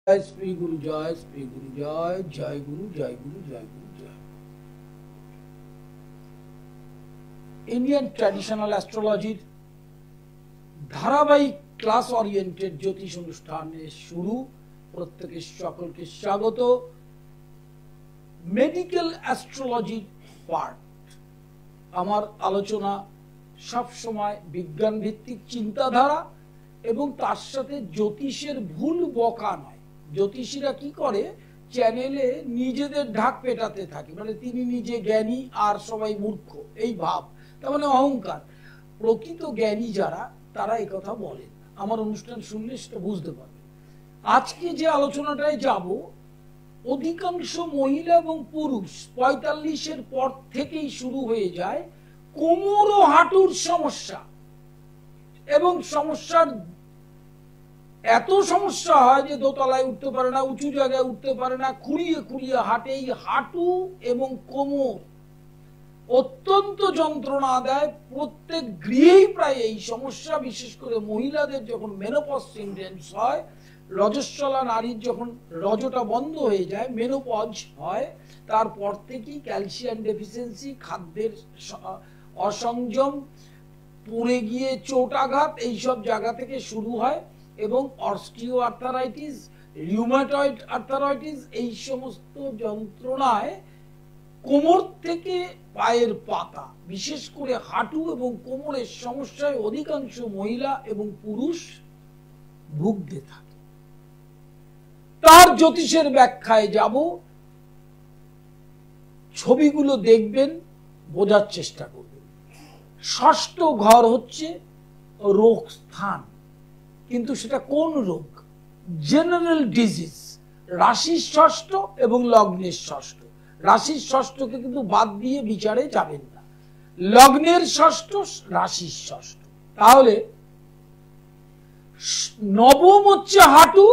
श्री गुरु जय, श्री गुरु जय, जय गुरु जय गुरु जय गुरु जय। इंडियन ट्रेडिशनल एस्ट्रोलॉजी धारावाहिक क्लास ओरिएंटेड ज्योतिष अनुष्ठाने शुरू प्रत्येक सकल के स्वागत। मेडिकल एस्ट्रोलॉजी पार्ट आमार आलोचना सब समय विज्ञान भित्तिक चिंताधारा एवं तार साथे ज्योतिषेर भूल बका नय। ज्योतिषीरा की करे चैनेले निजेदेर ढाक पेटाते थाके, माने तिनि निजे ज्ञानी आर सबाई मूर्ख एई भाव, तार माने अहंकार। प्रकृत ज्ञानी जारा तारा एई कथा बोलेन, आमार अनुष्ठान शुनले सेटा बुझते पारबेन। आजके जे आलोचनाटाय जाबो, अधिकांश महिला एवं पुरुष 45 पर थेकेई शुरू हये जाय कोमर ओ हाटुर समस्या एवं समस्यार এত সমস্যা হয় যে দোতলায় উঠতে পারে না, উঁচু জায়গায় উঠতে পারে না, খুঁড়িয়ে খুঁড়িয়ে হাঁটে। এই হাঁটু এবং কোমর অত্যন্ত যন্ত্রণা দেয়। প্রত্যেক গৃহেই প্রায় এই সমস্যা, বিশেষ করে মহিলাদের যখন মেনোপজ সিমটমস হয়, রজস্বলা নারীর যখন রজটা বন্ধ হয়ে যায়, মেনোপজ হয়, তারপর থেকেই ক্যালসিয়াম ডেফিসিয়েন্সি, খাদ্যের অসংযম, পড়ে গিয়ে চোটাঘাত এইসব জায়গা থেকে শুরু হয় এবং অস্টিও আর্থারাইটিস, রিউমাটয়েড আর্থারাইটিস এই সমস্ত যন্ত্রণায় কোমর থেকে পায়ের পাতা, বিশেষ করে হাঁটু এবং কোমরের সমস্যায় অধিকাংশ মহিলা এবং পুরুষ ভুগতে থাকে। তার জ্যোতিষের ব্যাখ্যায় যাব, ছবিগুলো দেখবেন, বোঝার চেষ্টা করবেন। ষষ্ঠ ঘর হচ্ছে রোগ স্থান, কিন্তু সেটা কোন রোগ? General disease. রাশির ষষ্ঠ এবং লগ্নের ষষ্ঠ। রাশির ষষ্ঠকে কিন্তু বাদ দিয়ে বিচারে যাবেন না। লগ্নের ষষ্ঠ, রাশির ষষ্ঠ। তাহলে নবম হচ্ছে হাঁটু,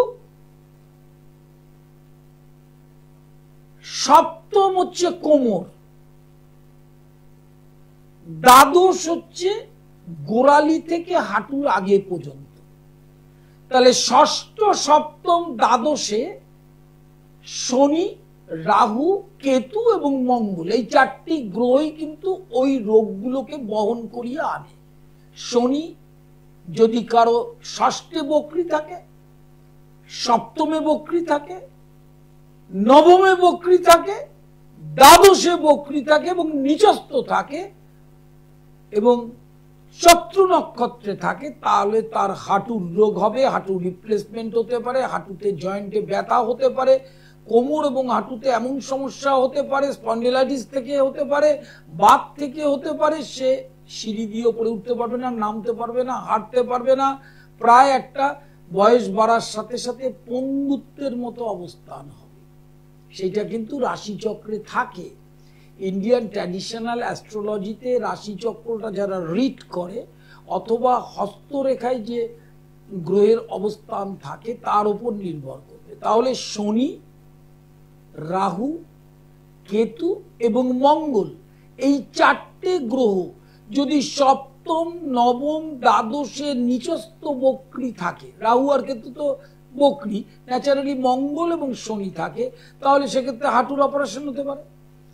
সপ্তম হচ্ছে কোমর, দ্বাদশ হচ্ছে গোড়ালি থেকে হাঁটুর আগে পর্যন্ত। তাহলে ষষ্ঠ, সপ্তম, দ্বাদশে শনি, রাহু, কেতু এবং মঙ্গল, এই চারটি গ্রহই কিন্তু ওই রোগগুলোকে বহন করিয়ে আনে। শনি যদি কারো ষষ্ঠে বক্রী থাকে, সপ্তমে বক্রী থাকে, নবমে বক্রী থাকে, দ্বাদশে বক্রী থাকে এবং নিচস্থ থাকে এবং শত্রু নক্ষত্রে থাকে, তাহলে তার হাঁটুর রোগ হবে, হাঁটুর রিপ্লেসমেন্ট হতে পারে, হাঁটুতে জয়েন্টে ব্যথা হতে পারে, কোমর এবং হাঁটুতে এমন সমস্যা হতে পারে, স্পন্ডিলাইটিস থেকে হতে পারে, বাত থেকে হতে পারে, সে সিঁড়ি দিয়ে উপরে উঠতে পারবে না, নামতে পারবে না, হাঁটতে পারবে না, প্রায় একটা বয়স বাড়ার সাথে সাথে পঙ্গুত্বের মতো অবস্থান হবে। সেটা কিন্তু রাশিচক্রে থাকে। ইন্ডিয়ান ট্র্যাডিশনাল অ্যাস্ট্রোলজিতে রাশিচক্রটা যারা রিড করে অথবা হস্তরেখায় যে গ্রহের অবস্থান থাকে তার উপর নির্ভর করবে। তাহলে শনি, রাহু, কেতু এবং মঙ্গল, এই চারটে গ্রহ যদি সপ্তম, নবম, দ্বাদশে নিচস্থ বক্রী থাকে, রাহু আর কেতু তো বক্রী, ন্যাচারালি মঙ্গল এবং শনি থাকে, তাহলে সেক্ষেত্রে হাঁটুর অপারেশন হতে পারে,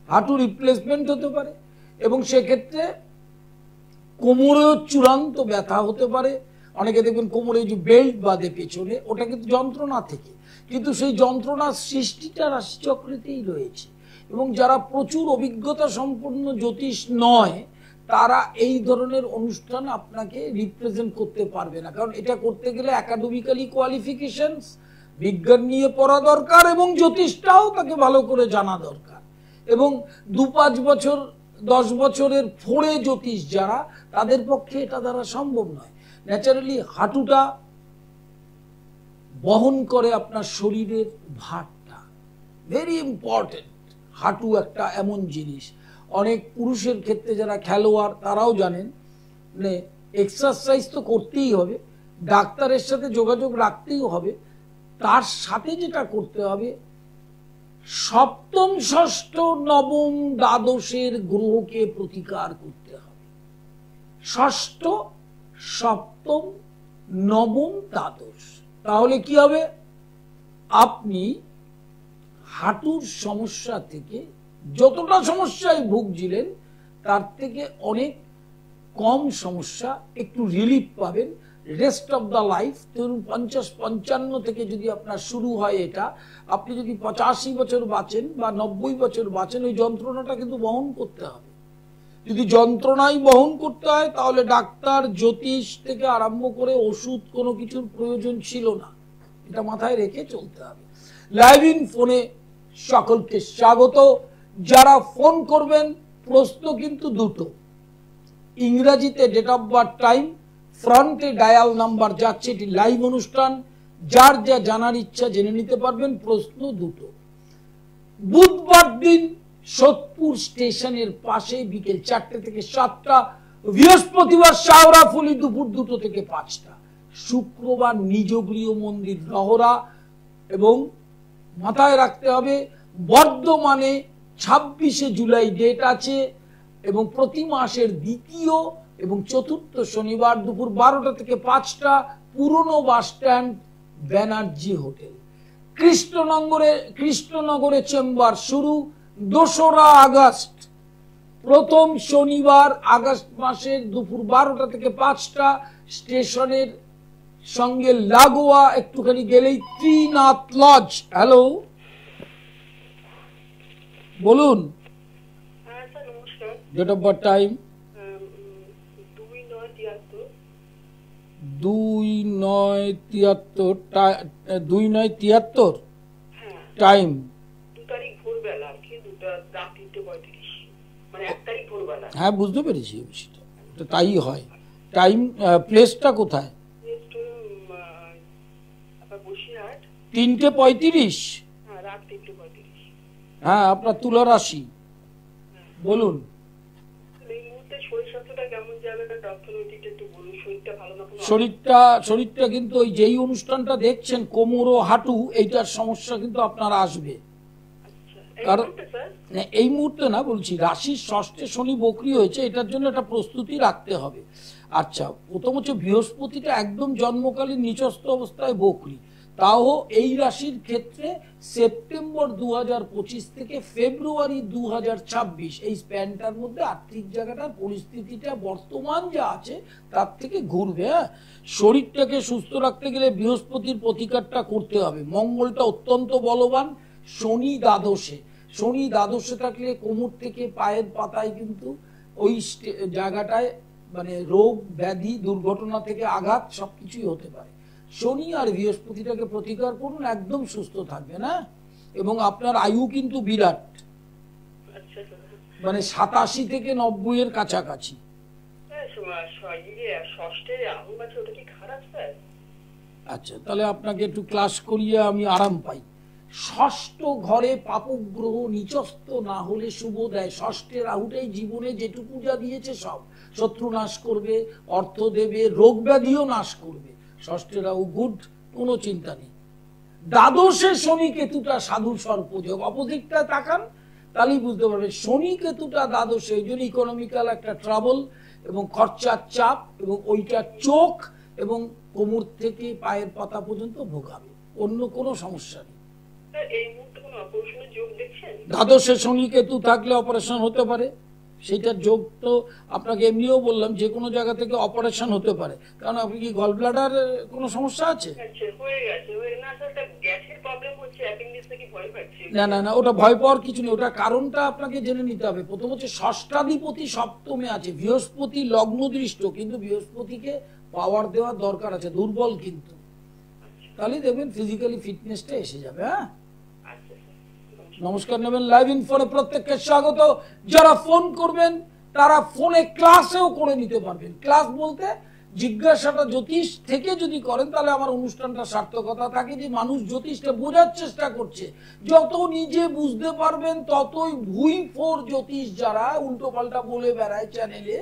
হাঁটু রিপ্লেসমেন্ট হতে পারে এবং সেক্ষেত্রে কোমরেও চূড়ান্ত ব্যথা হতে পারে। অনেকে দেখবেন কোমরে যে বেল্ট বাঁধে পেছনে, ওটা কিন্তু যন্ত্রণা থেকে, কিন্তু সেই যন্ত্রণার সৃষ্টিটা রাশিচক্রেতেই রয়েছে। এবং যারা প্রচুর অভিজ্ঞতা সম্পন্ন জ্যোতিষ নয়, তারা এই ধরনের অনুষ্ঠান আপনাকে রিপ্রেজেন্ট করতে পারবে না, কারণ এটা করতে গেলে একাডেমিক্যালি কোয়ালিফিকেশনস, বিজ্ঞান নিয়ে পড়া দরকার এবং জ্যোতিষটাও তাকে ভালো করে জানা দরকার। এবং 2-5 বছর 10 বছরের ফোড়ে জ্যোতিষ যারা, তাদের পক্ষে এটা দ্বারা সম্ভব নয়। ন্যাচারালি হাঁটুটা বহন করে আপনার শরীরের ভারটা, ভেরি ইম্পর্টেন্ট। হাঁটু একটা এমন জিনিস, অনেক পুরুষের ক্ষেত্রে যারা খেলোয়াড় তারাও জানেন, মানে এক্সারসাইজ তো করতেই হবে, ডাক্তারের সাথে যোগাযোগ রাখতেই হবে, তার সাথে যেটা করতে হবে, সপ্তম, ষষ্ঠ, নবম, দ্বাদশের গ্রহকে প্রতিকার করতে হবে। ষষ্ঠ, সপ্তম, নবম, দ্বাদশ, তাহলে কি হবে? আপনি হাঁটুর সমস্যা থেকে যতটা সমস্যায় ভুগছিলেন তার থেকে অনেক কম সমস্যা, একটু রিলিফ পাবেন রেস্ট অফ দ্য লাইফ। ধরুন 50-55 থেকে যদি আপনার শুরু হয় এটা, আপনি যদি 85 বছর বাঁচেন বা 90 বছর বাঁচেন, ওই যন্ত্রণাটা কিন্তু বহন করতে হবে। যদি যন্ত্রণাই বহন করতে হয় তাহলে ডাক্তার, জ্যোতিষ থেকে আরম্ভ করে ওষুধ কোনো কিছুর প্রয়োজন ছিল না, এটা মাথায় রেখে চলতে হবে। লাইভ ইন ফোনে সকলকে স্বাগত। যারা ফোন করবেন প্রশ্ন কিন্তু দুটো, ইংরেজিতে ডেট অফ বার্থ, টাইম, ফ্রন্টে ডায়াল নাম্বার যাচ্ছে, এটি লাইভ অনুষ্ঠান, যার যা জানার ইচ্ছা জেনে নিতে পারবেন। প্রশ্ন দুটো। বুধবার দিন সোদপুর স্টেশনের পাশে বিকেল 4টে থেকে 7টা, বৃহস্পতিবার শাওরাফুলি দুপুর 2টো থেকে 5টা, শুক্রবার নিজ গৃহ মন্দির লহরা। এবং মাথায় রাখতে হবে বর্ধমানে 26শে জুলাই ডেট আছে, এবং প্রতি মাসের দ্বিতীয় এবং চতুর্থ শনিবার দুপুর 12টা থেকে 5টা, পুরনো বাস স্ট্যান্ড, ব্যানার্জি হোটেল। কৃষ্ণনগরে চেম্বার শুরু 2রা আগস্ট, প্রথম শনিবার আগস্ট মাসের দুপুর 12টা থেকে 5টা, স্টেশনের সঙ্গে লাগোয়া একটুখানি গেলেই ত্রিনাথ লজ। হ্যালো, বলুন। Date of birth, time? 2973, time? 2 তারিখ ভোরবেলা, কি 2:35, মানে 1 তারিখ ভোরবেলা। হ্যাঁ, বুঝতে পেরেছি, সেটা তাই হয়। টাইম, প্লেসটা কোথায়? 3:35। রাত 3:35। হ্যাঁ, আপনার তুলা রাশি, বলুন। শরীরটা কিন্তু ওই যেই অনুষ্ঠানটা দেখছেন কোমর ও হাঁটু, এইটার সমস্যা কিন্তু আপনার আসবে। কারণ এই মুহূর্তে না, বলছি রাশির ষষ্ঠে শনি বকরি হয়েছে, এটার জন্য একটা প্রস্তুতি রাখতে হবে। আচ্ছা, প্রথম হচ্ছে বৃহস্পতিটা একদম জন্মকালীন নিচস্থ অবস্থায় বকরি, তাও এই রাশির ক্ষেত্রে সেপ্টেম্বর 2025 থেকে ফেব্রুয়ারি 2026 এই স্প্যানটার মধ্যে আর্থিক জায়গাটার পরিস্থিতিটা বর্তমান যা আছে তার থেকে ঘুরবে। শরীরটাকে সুস্থ রাখতে গেলে বৃহস্পতির প্রতিকারটা করতে হবে। মঙ্গলটা অত্যন্ত বলবান, শনি দ্বাদশে থাকলে কোমর থেকে পায়ের পাতায় কিন্তু ওই জায়গাটায় মানে রোগ ব্যাধি, দুর্ঘটনা থেকে আঘাত সবকিছুই হতে পারে। শনি আর বৃহস্পতিটাকে প্রতিকার করুন, একদম সুস্থ থাকবে না। এবং আপনার আয়ু কিন্তু বিরাট, মানে 87 থেকে 90 এর কাছাকাছি। আচ্ছা, তাহলে আপনাকে একটু ক্লাস করিয়ে আমি আরাম পাই। ষষ্ঠ ঘরে পাপগ্রহ নিচস্থ না হলে শুভ দেয়। ষষ্ঠে রাহুটাই জীবনে যেটুকু যা দিয়েছে সব শত্রু নাশ করবে, অর্থ দেবে, রোগ ব্যাধিও নাশ করবে। ষষ্ঠে রাহু গুড, কোনো চিন্তা নেই। দ্বাদশে শনি কেতুটা সাধু সর্পযোগ, অপোজিটটা তাকান তাহলেই বুঝতে পারবে। শনি কেতুটা দ্বাদশে, এই জন্য ইকোনমিক্যাল একটা ট্রাবল এবং খরচার চাপ, এবং ওইটা চোখ এবং কোমর থেকে পায়ের পাতা পর্যন্ত ভোগাবে, অন্য কোনো সমস্যা নেই। দ্বাদশে শনি কেতু থাকলে অপারেশন হতে পারে, সেটার যোগ তো আপনাকে এমনিও বললাম, যে কোনো জায়গা থেকে অপারেশন হতে পারে। কারণ আপনি কি গল ব্লাডার কোনো সমস্যা আছে? না না না, ওটা ভয় পাওয়ার কিছু নেই, ওটা কারণটা আপনাকে জেনে নিতে হবে। প্রথম হচ্ছে ষষ্ঠাধিপতি সপ্তমে আছে, বৃহস্পতি লগ্ন দৃষ্ট, কিন্তু বৃহস্পতিকে পাওয়ার দেওয়ার দরকার আছে, দুর্বল কিন্তু, তাহলে দেখবেন ফিজিক্যালি ফিটনেসটা এসে যাবে। হ্যাঁ, নমস্কার নেবেন। লাইভ ইন ফোনে প্রত্যেককে স্বাগত। যারা ফোন করবেন তারা ফোনে ক্লাসেও করে নিতে পারবেন। ক্লাস বলতে জিজ্ঞাসাটা জ্যোতিষ থেকে যদি করেন তাহলে আমার অনুষ্ঠানটা সার্থকতা থাকে, যে মানুষ জ্যোতিষটা বোঝার চেষ্টা করছে। যত নিজে বুঝতে পারবেন ততই ভুইফোর জ্যোতিষ যারা উল্টো পাল্টা বলে বেড়ায় চ্যানেলে,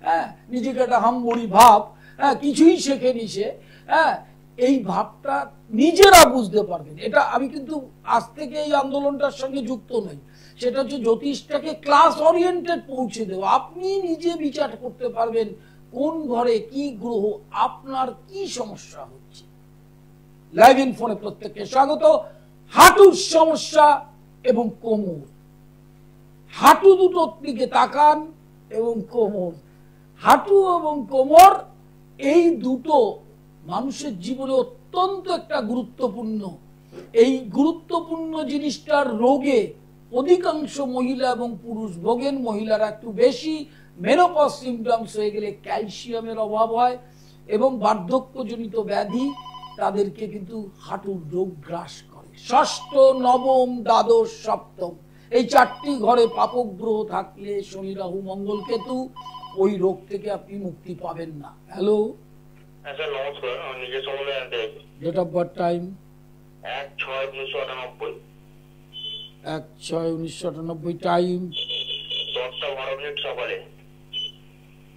হ্যাঁ, নিজেকে একটা হামবড়ি ভাব, হ্যাঁ, কিছুই শেখেনি সে, হ্যাঁ, এই ভাবটা নিজেরা বুঝতে পারবেন। এটা আমি কিন্তু আজ থেকে এই আন্দোলনটার সঙ্গে যুক্ত নই, সেটা হচ্ছে জ্যোতিষটাকে ক্লাস ওরিয়েন্টেড পৌঁছে দেওয়া। আপনি নিজে বিচার করতে পারবেন কোন ঘরে কি গ্রহ আপনার কি সমস্যা হচ্ছে। লাইভ ইন ফোনে প্রত্যেককে স্বাগত। হাঁটুর সমস্যা এবং কোমর, হাঁটু দুটোর দিকে তাকান এবং কোমর, হাঁটু এবং কোমর এই দুটো মানুষের জীবনে অত্যন্ত একটা গুরুত্বপূর্ণ। এই গুরুত্বপূর্ণ জিনিসটার রোগে অধিকাংশ মহিলা এবং পুরুষ ভোগেন। মহিলারা একটু বেশি, মেনোপজ সিমটমস হয়ে গেলে ক্যালসিয়ামের অভাব হয় এবং বার্ধক্যজনিত ব্যাধি তাদেরকে কিন্তু হাঁটুর রোগ গ্রাস করে। ষষ্ঠ, নবম, দ্বাদশ, সপ্তম এই চারটি ঘরে পাপক গ্রহ থাকলে শনি, রাহু, মঙ্গল, কেতু, ওই রোগ থেকে আপনি মুক্তি পাবেন না। হ্যালো, নমস্কার, আমি নিজের সম্বন্ধে জানতে চাইছি। Date of birth time 1/6/1998, 1/6/1998, time 10:12 সকালে।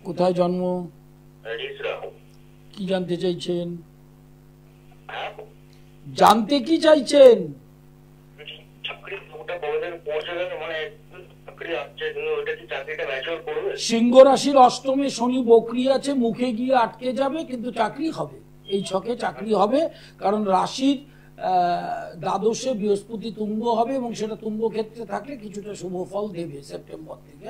কোথায় জন্ম, রিসরা। কি জানতে চাইছেন? হ্যাঁ, জানতে কি চাইছেন? চাকরি ওটা কবে পৌঁছে গেল, মানে চাকরি আসছে, কিন্তু ওটা কি চাকরিটা ম্যাচিওর করবে? সিংহ রাশির অষ্টমে শনি বকরি আছে, মুখে গিয়ে আটকে যাবে, কিন্তু চাকরি হবে। এই ছকে চাকরি হবে, কারণ রাশির দ্বাদশে বৃহস্পতি তুঙ্গ হবে এবং সেটা তুঙ্গ ক্ষেত্রে থাকলে কিছুটা শুভ ফল দেবে সেপ্টেম্বর থেকে।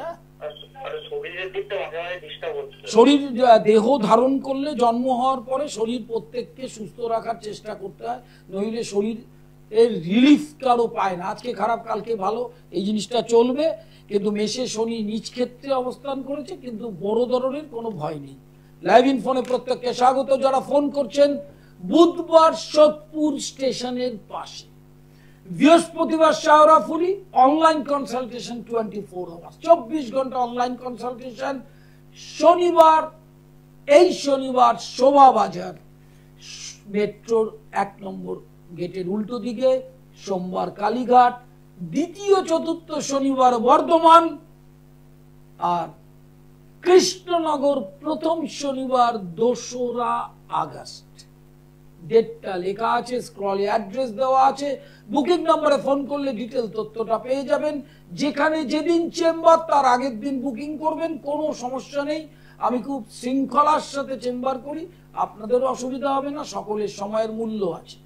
শরীরের দিকটা মাঝে মাঝে ডিস্টার্ব হচ্ছে। শরীর দেহ ধারণ করলে জন্ম হওয়ার পরে শরীর প্রত্যেককে সুস্থ রাখার চেষ্টা করতে হয়, নইলে শরীর এর রিলিফ কারো পায় না। আজকে খারাপ কালকে ভালো, এই জিনিসটা চলবে। কিন্তু মেষে শনি নিজ ক্ষেত্রে অবস্থান করেছে, কিন্তু বড় ধরনের কোনো ভয় নেই। লাইভ ইন ফোনে প্রত্যেককে স্বাগত। যারা ফোন করছেন, বুধবার সোদপুর স্টেশনের পাশে, বৃহস্পতিবার শাওরাফুলি, অনলাইন কনসালটেশন 24 আওয়ার্স, 24 ঘন্টা অনলাইন কনসালটেশন। শনিবার, এই শনিবার শোভা বাজার মেট্রোর 1 নম্বর গেটের উল্টো দিকে, সোমবার কালীঘাট, দ্বিতীয় চতুর্থ শনিবার বর্ধমান, আর কৃষ্ণনগর প্রথম শনিবার 2রা আগস্ট। ডেটটা লেখা আছে, স্ক্রলে অ্যাড্রেস দেওয়া আছে। বুকিং নম্বরে ফোন করলে ডিটেল তথ্যটা পেয়ে যাবেন। যেখানে যেদিন চেম্বার তার আগের দিন বুকিং করবেন, কোনো সমস্যা নেই। আমি খুব শৃঙ্খলার সাথে চেম্বার করি, আপনাদেরও অসুবিধা হবে না, সকলের সময়ের মূল্য আছে।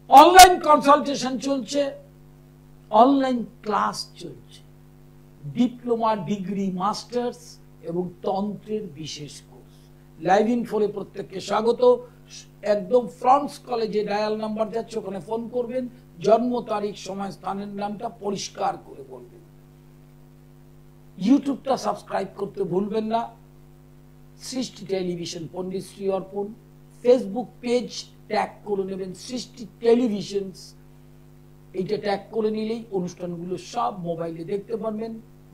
অনলাইন কনসালটেশন চলছে, অনলাইন ক্লাস চলছে, ডিপ্লোমা, ডিগ্রি, মাস্টার্স এবং তন্ত্রের বিশেষ কোর্স। লাইভ ইন ফোনে প্রত্যেককে স্বাগত। একদম ফ্রন্টস কলেজে ডায়াল নাম্বার যাচ্ছে, ওখানে ফোন করবেন, জন্ম তারিখ, সময়, স্থানের নামটা পরিষ্কার করে বলবেন। ইউটিউবটা সাবস্ক্রাইব করতে ভুলবেন না, সৃষ্টি টেলিভিশন পণ্ডিত শ্রী অর্পণ। ফেসবুক পেজ ট্যাগ করে নেবেন সৃষ্টি টেলিভিশনস, এইটা ট্যাগ করে নিলেই অনুষ্ঠানগুলো সব মোবাইলে দেখতে পারবেন।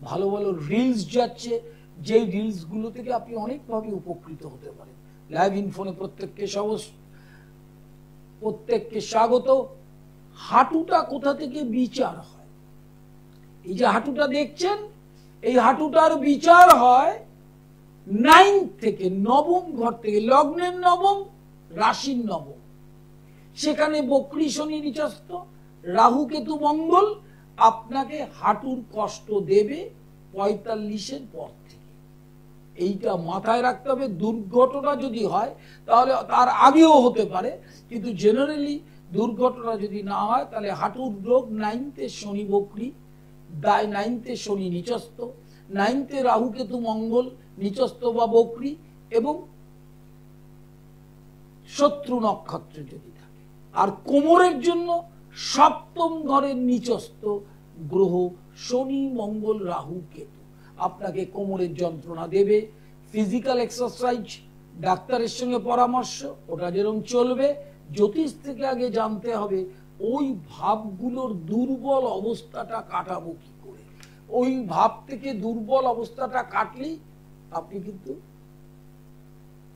ভালো ভালো রিলস যাচ্ছে, যেই রিলস গুলো থেকে আপনি অনেকভাবে উপকৃত হতে পারেন। লাইভ ইন ফোনে প্রত্যেককে স্বাগত। হাঁটুটা কোথা থেকে বিচার হয়? এই যে হাঁটুটা দেখছেন, এই হাঁটুটার বিচার হয় 9 থেকে, নবম ঘর থেকে, লগ্নের নবম, রাশির নবম। সেখানে বকরি শনি নিচস্থ, রাহু কেতু মঙ্গল আপনাকে হাঁটুর কষ্ট দেবে 45-এর পর থেকে। এইটা মাথায় রাখতে হবে। দুর্ঘটনা যদি হয় তাহলে তার আগেও হতে পারে, কিন্তু জেনারেলি দুর্ঘটনা যদি না হয় তাহলে হাঁটুর রোগ 9তে শনি বকরি, 9তে শনি নিচস্থ, 9তে রাহু কেতু মঙ্গল নিচস্থ বা বকরি, এবং শত্রু নক্ষত্রে যদি থাকে। আর কোমরের জন্য সপ্তম ঘরের নিচস্থ গ্রহ শনি, মঙ্গল, রাহু, কেতু আপনাকে কোমরের যন্ত্রণা দেবে। ফিজিক্যাল এক্সারসাইজ, ডাক্তারের সঙ্গে পরামর্শ, ওটা যেরকম চলবে। জ্যোতিষ থেকে আগে জানতে হবে ওই ভাবগুলোর দুর্বল অবস্থাটা কাটাবো কি করে। ওই ভাব থেকে দুর্বল অবস্থাটা কাটলেই আপনি কিন্তু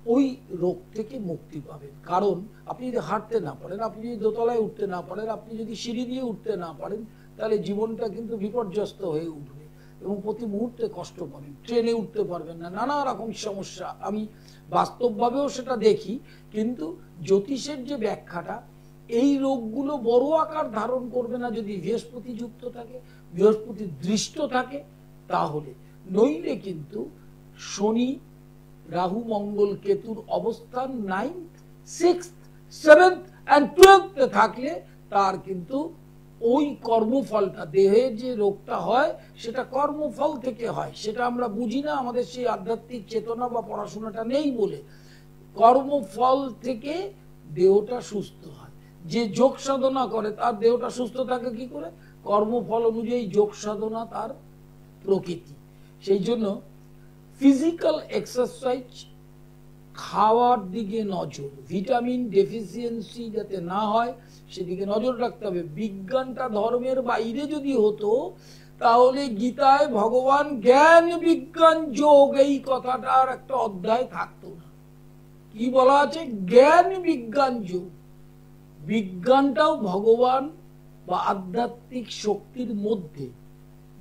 ওই রোগ থেকে মুক্তি পাবেন। কারণ আপনি যদি হাঁটতে না পারেন, আপনি যদি দোতলায় উঠতে না পারেন, আপনি যদি সিঁড়ি দিয়ে উঠতে না পারেন, তাহলে জীবনটা কিন্তু বিপর্যস্ত হয়ে উঠবে এবং প্রতি মুহূর্তে কষ্ট পাবেন। ট্রেনে উঠতে পারবেন না, নানা রকম সমস্যা। আমি বাস্তবভাবেও সেটা দেখি, কিন্তু জ্যোতিষের যে ব্যাখ্যাটা, এই রোগগুলো বড় আকার ধারণ করবে না যদি বৃহস্পতি যুক্ত থাকে, বৃহস্পতি দৃষ্ট থাকে, তাহলে। নইলে কিন্তু শনি, রাহু, মঙ্গল, কেতুর অবস্থান 9th, 6th, 7th and 12th থাকলে তার কিন্তু ওই কর্মফলটা, দেহে যে রোগটা হয় সেটা কর্মফল থেকে হয়, সেটা আমরা বুঝি না, আমাদের সেই আধ্যাত্মিক চেতনা বা পড়াশোনাটা নেই বলে। কর্মফল থেকে দেহটা সুস্থ হয়। যে যোগ সাধনা করে তার দেহটা সুস্থ থাকে কি করে? কর্মফল অনুযায়ী যোগ সাধনা তার প্রকৃতি। সেই জন্য ফিজিক্যাল এক্সারসাইজ, খাওয়ার দিকে নজর, ভিটামিন ডেফিসিয়েন্সি যাতে না হয় সেদিকে নজর রাখতে হবে। বিজ্ঞানটা ধর্মের বাইরে যদি হতো তাহলে গীতায় ভগবান জ্ঞান বিজ্ঞান যোগ এই কথাটার একটা অধ্যায় থাকতো না। কি বলা আছে? জ্ঞান বিজ্ঞান যোগ। বিজ্ঞানটাও ভগবান বা আধ্যাত্মিক শক্তির মধ্যে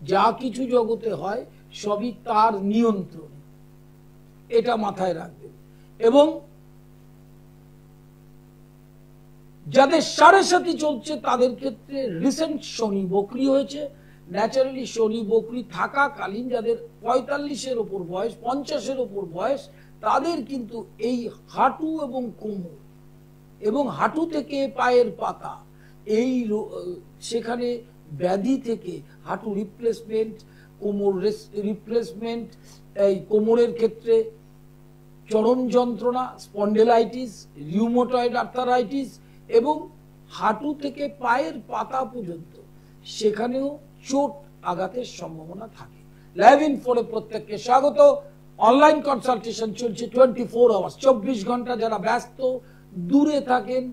যা কিছু জগতে হয় সবই তার নিয়ন্ত্রণে, এটা মাথায় রাখবেন। এবং যাদের সাড়ে সাথী চলছে তাদের ক্ষেত্রে রিসেন্ট শনি বকরি হয়েছে। ন্যাচারালি শনি বকরি থাকাকালীন যাদের 45-এর ওপর বয়স, 50-এর ওপর বয়স, তাদের কিন্তু এই হাঁটু এবং কোমর এবং হাঁটু থেকে পায়ের পাতা এই সেখানে ব্যাধি থেকে হাঁটু রিপ্লেসমেন্ট, কোমর রিপ্লেসমেন্ট, এই কোমরের ক্ষেত্রে চরম যন্ত্রণা, স্পন্ডেলাইটিস, রিউমাটয়েড আর্থারাইটিস এবং হাঁটু থেকে পায়ের পাতা পর্যন্ত সেখানেও চোট আঘাতের সম্ভাবনা থাকে। লাইভ ইনফোরে প্রত্যেককে স্বাগত। অনলাইন কনসালটেশন চলছে 24 আওয়ার্স, 24 ঘন্টা। যারা ব্যস্ত, দূরে থাকেন,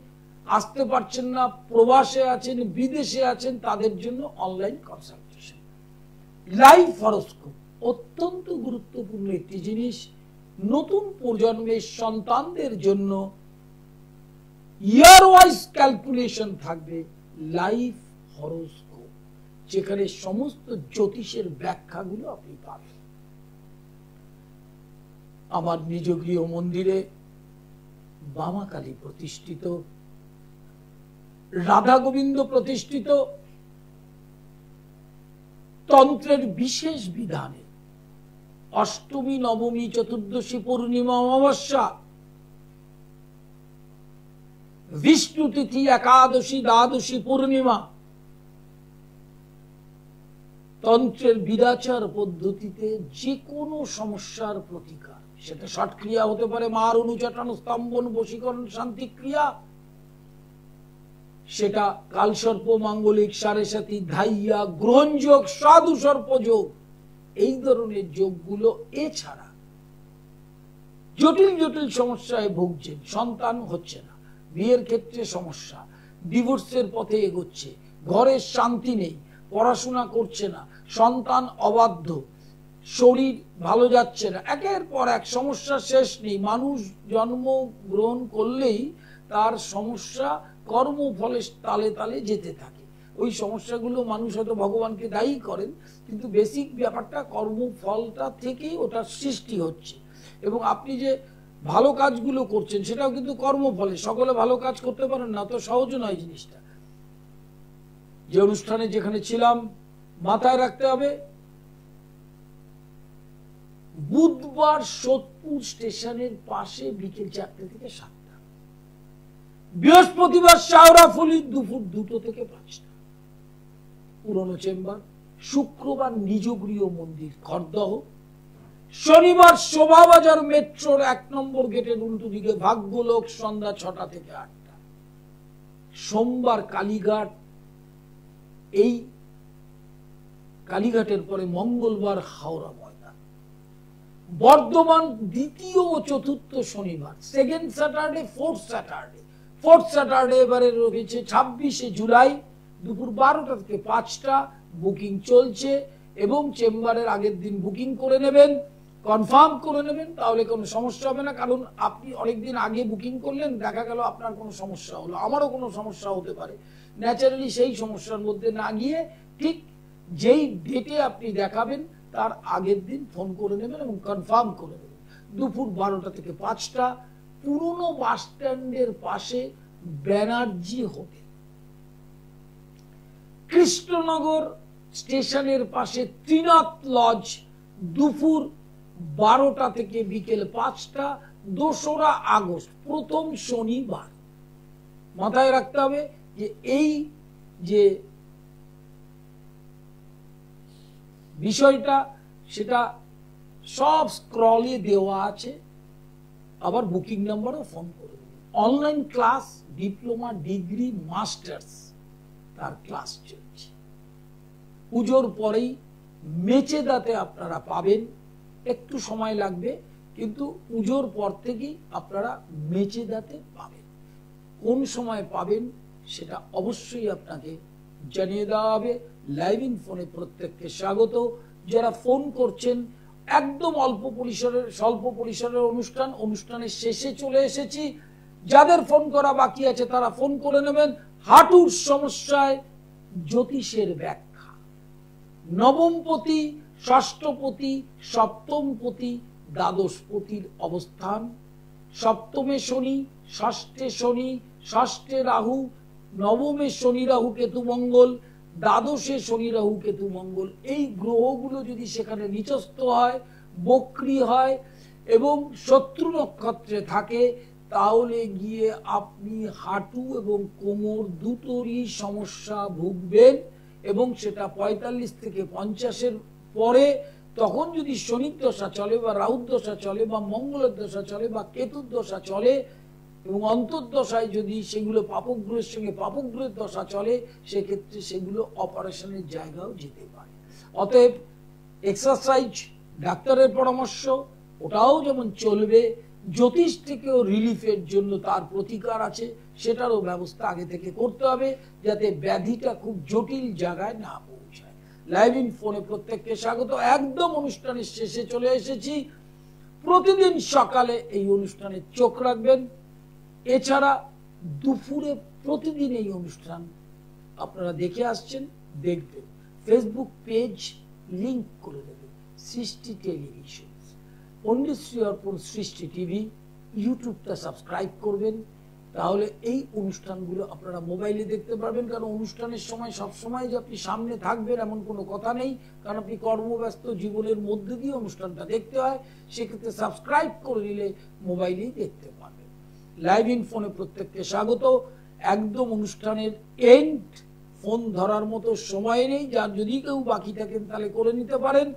আসতে পারছেন না, প্রবাসে আছেন, বিদেশে আছেন, তাদের জন্য অনলাইন কনসালটেশন। লাইভ হরোস্কোপ অত্যন্ত গুরুত্বপূর্ণ একটি জিনিস। নতুন প্রজন্মের সন্তানদের জন্য ইয়ার ওয়াইজ ক্যালকুলেশন থাকবে লাইভ হরোস্কোপ, যেখানে সমস্ত জ্যোতিষের ব্যাখ্যাগুলো আপনি পাবেন। আমার নিজ গৃহ মন্দিরে বামাকালী প্রতিষ্ঠিত, রাধা গোবিন্দ প্রতিষ্ঠিত, তন্ত্রের বিশেষ বিধানে অষ্টমী, নবমী, চতুর্দশী, পূর্ণিমা, অমাবস্যা, বিষ্ণু তিথি, একাদশী, দ্বাদশী, পূর্ণিমা, তন্ত্রের বিদাচার পদ্ধতিতে যে কোনো সমস্যার প্রতিকার, সেটা ষটক্রিয়া হতে পারে, মার অনুচাটন, স্তম্ভন, বশীকরণ, শান্তি ক্রিয়া, সেটা কালসর্প, মাঙ্গলিক, সাড়ে সাথী, ধাইয়া, গ্রহণযোগ, সাধু সর্পযোগ, এই ধরনের যোগগুলো। এছাড়া জটিল জটিল সমস্যায় ভুগছেন, সন্তান হচ্ছে না, বিয়ের ক্ষেত্রে সমস্যা, ডিভোর্সের পথে এগোচ্ছে, ঘরের শান্তি নেই, পড়াশোনা করছে না, সন্তান অবাধ্য, শরীর ভালো যাচ্ছে না, একের পর এক সমস্যা শেষ নেই। মানুষ জন্ম গ্রহণ করলেই তার সমস্যা কর্মফলে তালে তালে যেতে থাকে। ওই সমস্যাগুলো মানুষ হয়তো ভগবানকে দায়ী করেন, কিন্তু বেসিক ব্যাপারটা কর্মফলটা থেকেই ওটা সৃষ্টি হচ্ছে। এবং আপনি যে ভালো কাজগুলো করছেন সেটাও কিন্তু কর্মফলে। সকলে ভালো কাজ করতে পারেন না, তো সহজ নয় জিনিসটা। যে অনুষ্ঠানে যেখানে ছিলাম, মাথায় রাখতে হবে বুধবার সোদপুর স্টেশনের পাশে বিকেল 4টে থেকে 7টা, বৃহস্পতিবার শাওরাফুলি দুপুর 2টো থেকে 5টা, পুরনো চেম্বার, শুক্রবার নিজ গৃহ মন্দির খড়দহ, শনিবার শোভাবাজার মেট্রোর 1 নম্বর গেটের উল্টো দিকে ভাগ্যলোক সন্ধ্যা 6টা থেকে 8টা, সোমবার কালীঘাট, এই কালীঘাটের পরে মঙ্গলবার হাওড়া ময়দান, বর্ধমান দ্বিতীয় ও চতুর্থ শনিবার, সেকেন্ড স্যাটারডে, ফোর্থ স্যাটারডে এবারে রয়েছে 26শে জুলাই দুপুর 12টা থেকে 5টা, বুকিং চলছে। এবং চেম্বারের আগের দিন বুকিং করে নেবেন, কনফার্ম করে নেবেন, তাহলে কোনো সমস্যা হবে না। কারণ আপনি অনেকদিন আগে বুকিং করলেন, দেখা গেল আপনার কোনো সমস্যা হলো, আমারও কোনো সমস্যা হতে পারে। ন্যাচারালি সেই সমস্যার মধ্যে না গিয়ে ঠিক যেই ডেটে আপনি দেখাবেন তার আগের দিন ফোন করে নেবেন এবং কনফার্ম করে নেবেন। দুপুর 12টা থেকে 5টা, পুরনো বাস স্ট্যান্ডের পাশে ব্যানার্জি হোটেল, কৃষ্ণনগর স্টেশনের পাশে ত্রিনাথ লজ, দুপুর 12টা থেকে বিকেল 5টা, 2রা আগস্ট, প্রথম শনিবার। মাথায় রাখতে হবে যে এই যে বিষয়টা সেটা সব স্ক্রলে দেওয়া আছে, আবার বুকিং নাম্বারও ফোন করে online class, diploma, degree, masters তার ক্লাস চলছে। পুজোর পরেই মেচেদাতে আপনারা পাবেন, একটু সময় লাগবে কিন্তু পুজোর পর থেকেই আপনারা মেচেদাতে পাবেন। কোন সময় পাবেন সেটা অবশ্যই আপনাকে জানিয়ে দেওয়া হবে। লাইভ ইন ফোনে প্রত্যেককে স্বাগত। যারা ফোন করছেন, একদম স্বল্প পরিসরের অনুষ্ঠানের শেষে চলে এসেছি। যাদের ফোন করা বাকি আছে তারা ফোন করে নেবেন। হাঁটুর সমস্যায় জ্যোতিষের ব্যাখ্যা, নবমপতি, ষষ্ঠপতি, সপ্তমপতি, দ্বাদশপতির অবস্থান, সপ্তমে শনি, ষষ্ঠে শনি, ষষ্ঠে রাহু, নবমে শনি রাহু কেতু মঙ্গল, দ্বাদশে শনি রাহু কেতু মঙ্গল, এই গ্রহগুলো যদি সেখানে নিচস্থ হয়, বক্রী হয় এবং শত্রু নক্ষত্রে থাকে, তাহলে গিয়ে আপনি হাঁটু এবং কোমর দুটোরই সমস্যা ভুগবেন। এবং সেটা 45 থেকে 50-এর পরে, তখন যদি শনির দশা চলে বা রাহুর দশা চলে বা মঙ্গলের দশা চলে বা কেতুর দশা চলে এবং অন্তর্দশায় যদি সেগুলো পাপগ্রহের সঙ্গে পাপগ্রহের দশা চলে, সেক্ষেত্রে সেগুলো অপারেশনের জায়গাও যেতে পারে। অতএব এক্সারসাইজ, ডাক্তারের পরামর্শ ওটাও যেমন চলবে, জ্যোতিষ থেকেও রিলিফের জন্য তার প্রতিকার আছে, সেটারও ব্যবস্থা আগে থেকে করতে হবে যাতে ব্যাধিটা খুব জটিল জায়গায় না পৌঁছায়। লাইভ ইন ফোনে প্রত্যেককে স্বাগত। একদম অনুষ্ঠানের শেষে চলে এসেছি। প্রতিদিন সকালে এই অনুষ্ঠানে চোখ রাখবেন। এছাড়া দুপুরে প্রতিদিন এই অনুষ্ঠান আপনারা দেখে আসছেন, দেখবেন। ফেসবুক পেজ লিংক করে দেবেন, সৃষ্টি টেলিভিশন, পণ্ডিত শ্রী অর্পণ সৃষ্টি টিভি। ইউটিউবটা সাবস্ক্রাইব করবেন, তাহলে এই অনুষ্ঠানগুলো আপনারা মোবাইলে দেখতে পারবেন। কারণ অনুষ্ঠানের সময় সবসময় যে আপনি সামনে থাকবেন এমন কোনো কথা নেই, কারণ আপনি কর্মব্যস্ত জীবনের মধ্যে দিয়ে অনুষ্ঠানটা দেখতে হয়। সেক্ষেত্রে সাবস্ক্রাইব করে নিলে মোবাইলেই দেখতে পারবেন। লাইভ ইন ফোনে প্রত্যেককে স্বাগত। একদম অনুষ্ঠানের এন্ড, ফোন ধরার মতো সময় নেই, যার যদি কেউ বাকি থাকেন তাহলে করে নিতে পারেন।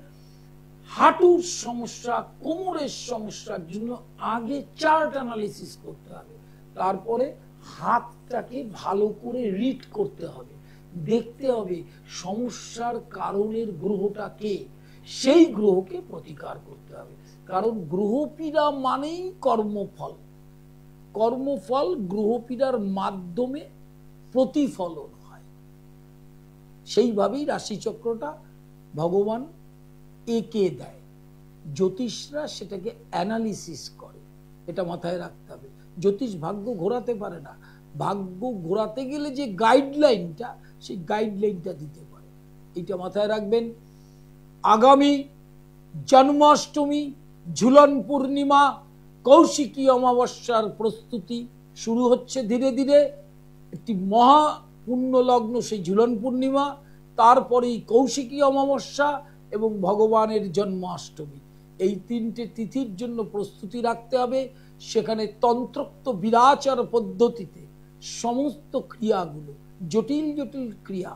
হাঁটুর সমস্যা, কোমরের সমস্যার জন্য আগে চার্ট অ্যানালিসিস করতে হবে, তারপরে হাতটাকে ভালো করে রিড করতে হবে, দেখতে হবে সমস্যার কারণের গ্রহটা কে, সেই গ্রহকে প্রতিকার করতে হবে। কারণ গ্রহপীড়া মানেই কর্মফল, কর্মফল গ্রহপীড়ার মাধ্যমে প্রতিফলন হয়। সেইভাবেই রাশিচক্রটা ভগবান এঁকে দেয়, জ্যোতিষরা সেটাকে অ্যানালিসিস করে। এটা মাথায় রাখতে হবে। জ্যোতিষ ভাগ্য ঘোরাতে পারে না, ভাগ্য ঘোরাতে গেলে যে গাইডলাইনটা, সেই গাইডলাইনটা দিতে পারে। এটা মাথায় রাখবেন। আগামী জন্মাষ্টমী, ঝুলন পূর্ণিমা, কৌশিকী অমাবস্যার প্রস্তুতি শুরু হচ্ছে ধীরে ধীরে। একটি মহা পুণ্য লগ্ন সেই ঝুলন পূর্ণিমা, তারপরেই কৌশিকী অমাবস্যা এবং ভগবানের জন্মাষ্টমী। এই তিনটে তিথির জন্য প্রস্তুতি রাখতে হবে। সেখানে তন্ত্রোক্ত বিরাচার পদ্ধতিতে সমস্ত ক্রিয়াগুলো, জটিল জটিল ক্রিয়া,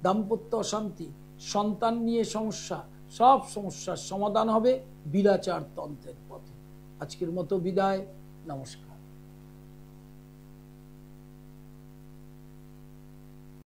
দাম্পত্য অশান্তি, সন্তান নিয়ে সমস্যা, সব সমস্যার সমাধান হবে বিরাচার তন্ত্রের পথে। আজকের মতো বিদায়, নমস্কার।